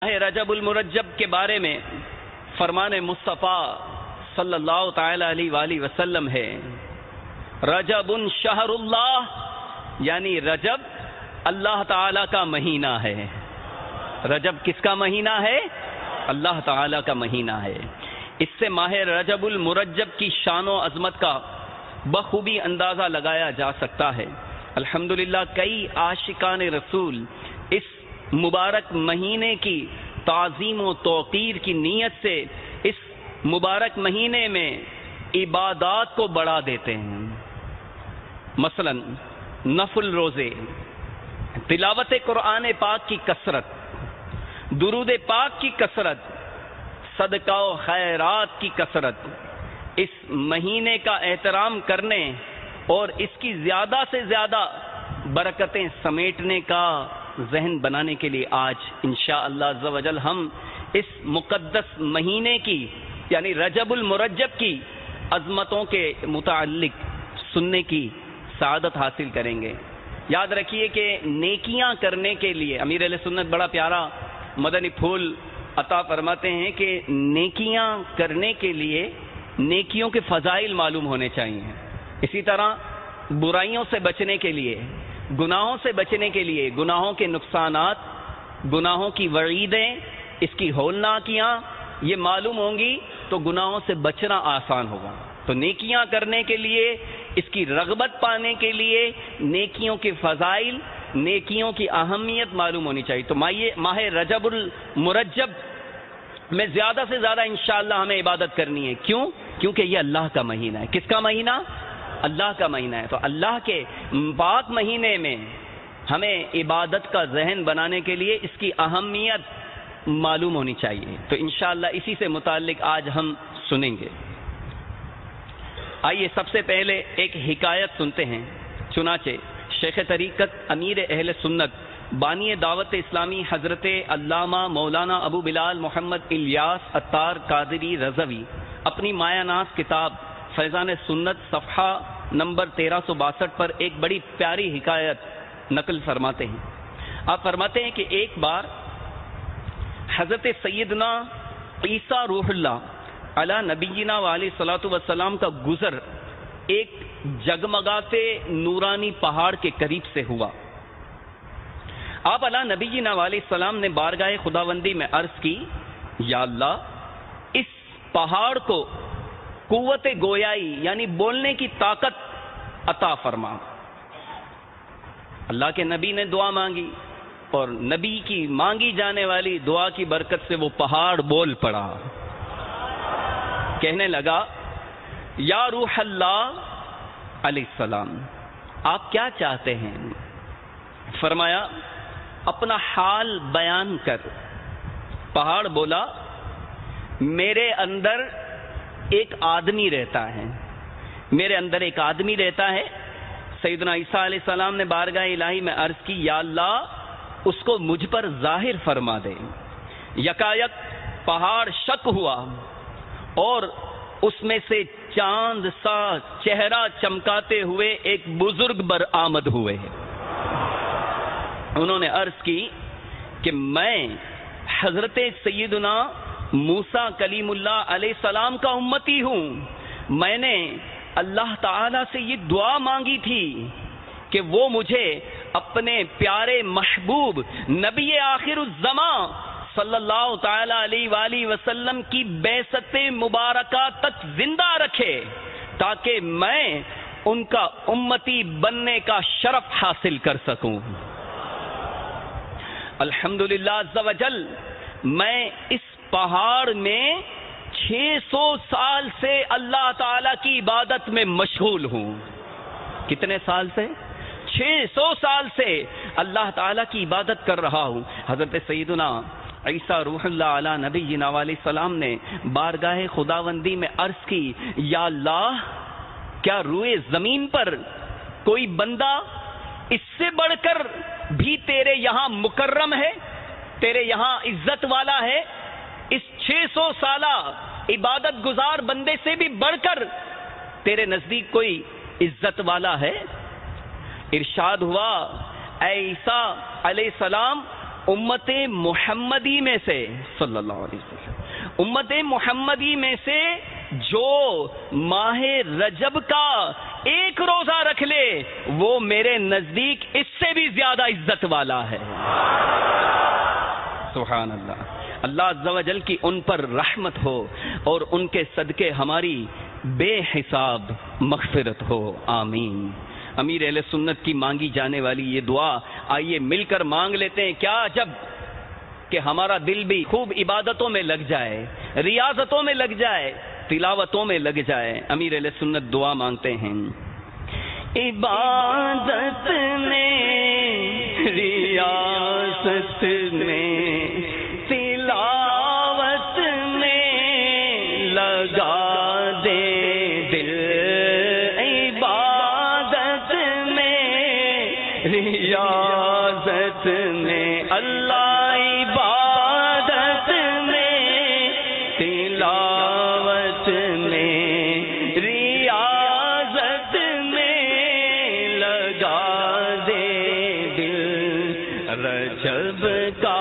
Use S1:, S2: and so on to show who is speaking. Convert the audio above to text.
S1: رجب المرجب کے بارے میں فرمان مصطفیٰ صلی اللہ تعالی علیہ وآلہ وسلم ہے، رجب شہر اللہ، یعنی رجب اللہ تعالی کا مہینہ ہے۔ رجب کس کا مہینہ ہے؟ اللہ تعالی کا مہینہ ہے۔ اس سے ماہ رجب المرجب کی شان و عظمت کا بخوبی اندازہ لگایا جا سکتا ہے۔ الحمدللہ کئی عاشقان رسول اس مبارک مہینے کی تعظیم و توقیر کی نیت سے اس مبارک مہینے میں عبادات کو بڑھا دیتے ہیں، مثلا نفل روزے، تلاوت قرآن پاک کی کثرت، درود پاک کی کثرت، صدقہ و خیرات کی کثرت، اس مہینے کا احترام کرنے اور اس کی زیادہ سے زیادہ برکتیں سمیٹنے کا ذہن بنانے کے لیے آج انشاءاللہ عز و جل ہم اس مقدس مہینے کی یعنی رجب المرجب کی عظمتوں کے متعلق سننے کی سعادت حاصل کریں گے۔ یاد رکھیے کہ نیکیاں کرنے کے لیے امیر اہل سنت بڑا پیارا مدنی پھول عطا فرماتے ہیں کہ نیکیاں کرنے کے لیے نیکیوں کے فضائل معلوم ہونے چاہیے، اسی طرح برائیوں سے بچنے کے لیے، گناہوں سے بچنے کے لیے، گناہوں کے نقصانات، گناہوں کی وعیدیں، اس کی ہولناکیاں یہ معلوم ہوں گی تو گناہوں سے بچنا آسان ہوگا۔ تو نیکیاں کرنے کے لیے، اس کی رغبت پانے کے لیے نیکیوں کے فضائل، نیکیوں کی اہمیت معلوم ہونی چاہیے۔ تو ماہ رجب المرجب میں زیادہ سے زیادہ انشاءاللہ ہمیں عبادت کرنی ہے۔ کیوں؟ کیونکہ یہ اللہ کا مہینہ ہے۔ کس کا مہینہ؟ اللہ کا مہینہ ہے۔ تو اللہ کے پاک مہینے میں ہمیں عبادت کا ذہن بنانے کے لیے اس کی اہمیت معلوم ہونی چاہیے۔ تو انشاءاللہ اسی سے متعلق آج ہم سنیں گے۔ آئیے سب سے پہلے ایک حکایت سنتے ہیں۔ چنانچہ شیخ طریقت امیر اہل سنت بانی دعوت اسلامی حضرت علامہ مولانا ابو بلال محمد الیاس عطار قادری رضوی اپنی مایہ ناز کتاب فیضان سنت صفحہ نمبر 1362 پر ایک بڑی پیاری حکایت نقل فرماتے ہیں۔ آپ فرماتے ہیں کہ ایک بار حضرت سیدنا عیسیٰ روح اللہ علی نبینا علیہ الصلوۃ والسلام کا گزر ایک جگمگاتے نورانی پہاڑ کے قریب سے ہوا۔ آپ علی نبینا علیہ السلام نے بارگاہ خداوندی میں عرض کی، یا اللہ اس پہاڑ کو قوت گویائی یعنی بولنے کی طاقت عطا فرما۔ اللہ کے نبی نے دعا مانگی اور نبی کی مانگی جانے والی دعا کی برکت سے وہ پہاڑ بول پڑا۔ کہنے لگا، یا روح اللہ علیہ السلام آپ کیا چاہتے ہیں؟ فرمایا اپنا حال بیان کر۔ پہاڑ بولا، میرے اندر ایک آدمی رہتا ہے، میرے اندر ایک آدمی رہتا ہے۔ سیدنا عیسیٰ علیہ السلام نے بارگاہ الہی میں عرض کی، یا اللہ اس کو مجھ پر ظاہر فرما دے۔ یکایک پہاڑ شک ہوا اور اس میں سے چاند سا چہرہ چمکاتے ہوئے ایک بزرگ برآمد ہوئے۔ انہوں نے عرض کی کہ میں حضرت سیدنا موسیٰ کلیم اللہ علیہ السلام کا امتی ہوں۔ میں نے اللہ تعالیٰ سے یہ دعا مانگی تھی کہ وہ مجھے اپنے پیارے محبوب نبی آخر الزمان صلی اللہ تعالی علیہ وآلہ وسلم کی بعثت مبارکہ تک زندہ رکھے تاکہ میں ان کا امتی بننے کا شرف حاصل کر سکوں۔ الحمدللہ عز و جل میں اس پہاڑ میں 600 سال سے اللہ تعالی کی عبادت میں مشغول ہوں۔ کتنے سال سے؟ 600 سال سے اللہ تعالی کی عبادت کر رہا ہوں۔ حضرت سیدنا عیسیٰ روح اللہ علی نبینا علیہ السلام نے بارگاہ خداوندی میں عرض کی، یا اللہ کیا روئے زمین پر کوئی بندہ اس سے بڑھ کر بھی تیرے یہاں مکرم ہے، تیرے یہاں عزت والا ہے؟ اس 600 سالہ عبادت گزار بندے سے بھی بڑھ کر تیرے نزدیک کوئی عزت والا ہے؟ ارشاد ہوا، اے عیسیٰ علیہ السلام امت محمدی میں سے صلی اللہ علیہ وسلم، امت محمدی میں سے جو ماہ رجب کا ایک روزہ رکھ لے وہ میرے نزدیک اس سے بھی زیادہ عزت والا ہے۔ سبحان اللہ۔ اللہ عز و جل کی ان پر رحمت ہو اور ان کے صدقے ہماری بے حساب مغفرت ہو، آمین۔ امیر اہل سنت کی مانگی جانے والی یہ دعا آئیے مل کر مانگ لیتے ہیں۔ کیا عجب کہ ہمارا دل بھی خوب عبادتوں میں لگ جائے، ریاضتوں میں لگ جائے، تلاوتوں میں لگ جائے۔ امیر اہل سنت دعا مانگتے ہیں، عبادت میں، ریاضت میں، تلاوت میں لگا دے دل، عبادت میں، ریاضت میں، اللہ عبادت میں، تلاوت میں، ریاضت میں لگا دے دل، رجب کا